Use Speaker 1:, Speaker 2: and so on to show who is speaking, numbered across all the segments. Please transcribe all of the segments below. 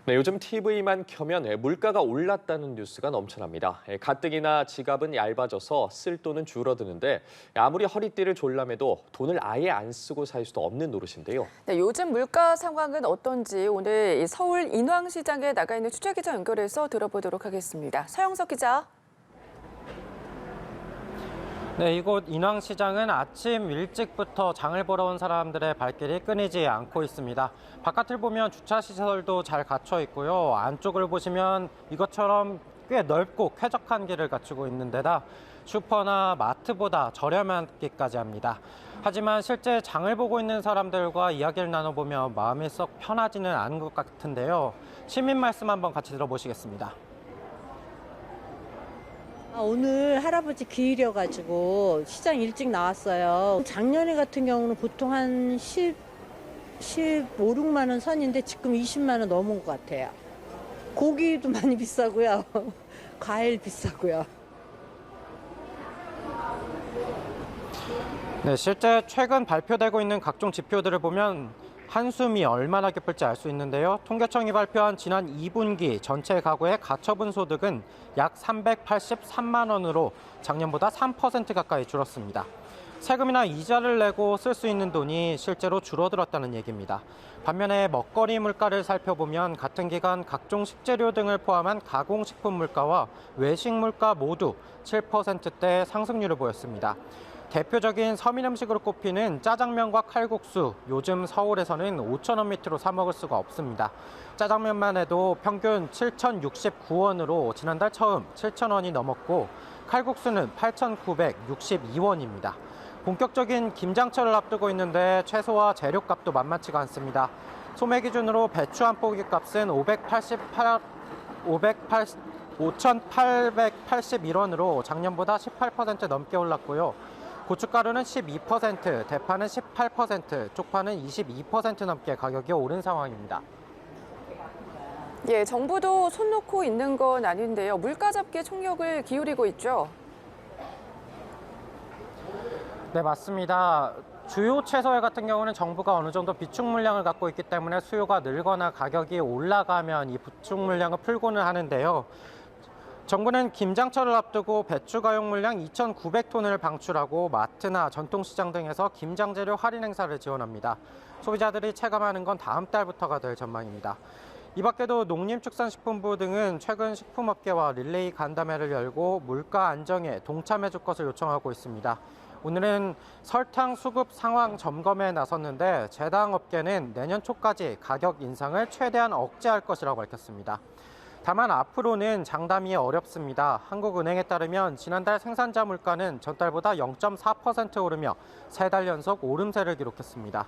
Speaker 1: 네, 요즘 TV만 켜면 물가가 올랐다는 뉴스가 넘쳐납니다. 가뜩이나 지갑은 얇아져서 쓸 돈은 줄어드는데 아무리 허리띠를 졸라매도 돈을 아예 안 쓰고 살 수도 없는 노릇인데요.
Speaker 2: 네, 요즘 물가 상황은 어떤지 오늘 서울 인왕시장에 나가 있는 취재기자 연결해서 들어보도록 하겠습니다. 서영석 기자.
Speaker 3: 네, 이곳 인왕시장은 아침 일찍부터 장을 보러 온 사람들의 발길이 끊이지 않고 있습니다. 바깥을 보면 주차시설도 잘 갖춰 있고요. 안쪽을 보시면 이것처럼 꽤 넓고 쾌적한 길을 갖추고 있는 데다 슈퍼나 마트보다 저렴하기까지 합니다. 하지만 실제 장을 보고 있는 사람들과 이야기를 나눠보면 마음이 썩 편하지는 않은 것 같은데요. 시민 말씀 한번 같이 들어보시겠습니다.
Speaker 4: 오늘 할아버지 기일이어가지고 시장 일찍 나왔어요. 작년에 같은 경우는 보통 한 15, 16만 원 선인데 지금 20만 원 넘은 것 같아요. 고기도 많이 비싸고요. 과일 비싸고요.
Speaker 3: 네, 실제 최근 발표되고 있는 각종 지표들을 보면 한숨이 얼마나 깊을지 알 수 있는데요. 통계청이 발표한 지난 2분기 전체 가구의 가처분 소득은 약 383만 원으로 작년보다 3% 가까이 줄었습니다. 세금이나 이자를 내고 쓸 수 있는 돈이 실제로 줄어들었다는 얘기입니다. 반면에 먹거리 물가를 살펴보면 같은 기간 각종 식재료 등을 포함한 가공식품 물가와 외식 물가 모두 7%대 상승률을 보였습니다. 대표적인 서민 음식으로 꼽히는 짜장면과 칼국수, 요즘 서울에서는 5,000원 밑으로 사 먹을 수가 없습니다. 짜장면만 해도 평균 7,069원으로 지난달 처음 7,000원이 넘었고 칼국수는 8,962원입니다. 본격적인 김장철을 앞두고 있는데 채소와 재료값도 만만치가 않습니다. 소매 기준으로 배추 한 포기 값은 5,881원으로 작년보다 18% 넘게 올랐고요. 고춧가루는 12%, 대파는 18%, 쪽파는 22% 넘게 가격이 오른 상황입니다.
Speaker 2: 예, 정부도 손 놓고 있는 건 아닌데요. 물가 잡기에 총력을 기울이고 있죠.
Speaker 3: 네, 맞습니다. 주요 채소회 같은 경우는 정부가 어느 정도 비축 물량을 갖고 있기 때문에 수요가 늘거나 가격이 올라가면 이 비축 물량을 풀고는 하는데요. 정부는 김장철을 앞두고 배추 가용 물량 2,900톤을 방출하고 마트나 전통시장 등에서 김장재료 할인 행사를 지원합니다. 소비자들이 체감하는 건 다음 달부터가 될 전망입니다. 이 밖에도 농림축산식품부 등은 최근 식품업계와 릴레이 간담회를 열고 물가 안정에 동참해 줄 것을 요청하고 있습니다. 오늘은 설탕 수급 상황 점검에 나섰는데 제당 업계는 내년 초까지 가격 인상을 최대한 억제할 것이라고 밝혔습니다. 다만 앞으로는 장담이 어렵습니다. 한국은행에 따르면 지난달 생산자 물가는 전달보다 0.4% 오르며 3달 연속 오름세를 기록했습니다.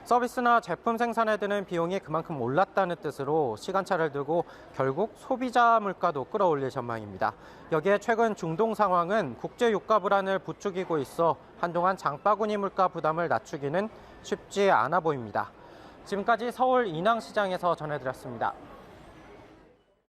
Speaker 3: 서비스나 제품 생산에 드는 비용이 그만큼 올랐다는 뜻으로 시간차를 두고 결국 소비자 물가도 끌어올릴 전망입니다. 여기에 최근 중동 상황은 국제 유가 불안을 부추기고 있어 한동안 장바구니 물가 부담을 낮추기는 쉽지 않아 보입니다. 지금까지 서울 인왕시장에서 전해드렸습니다.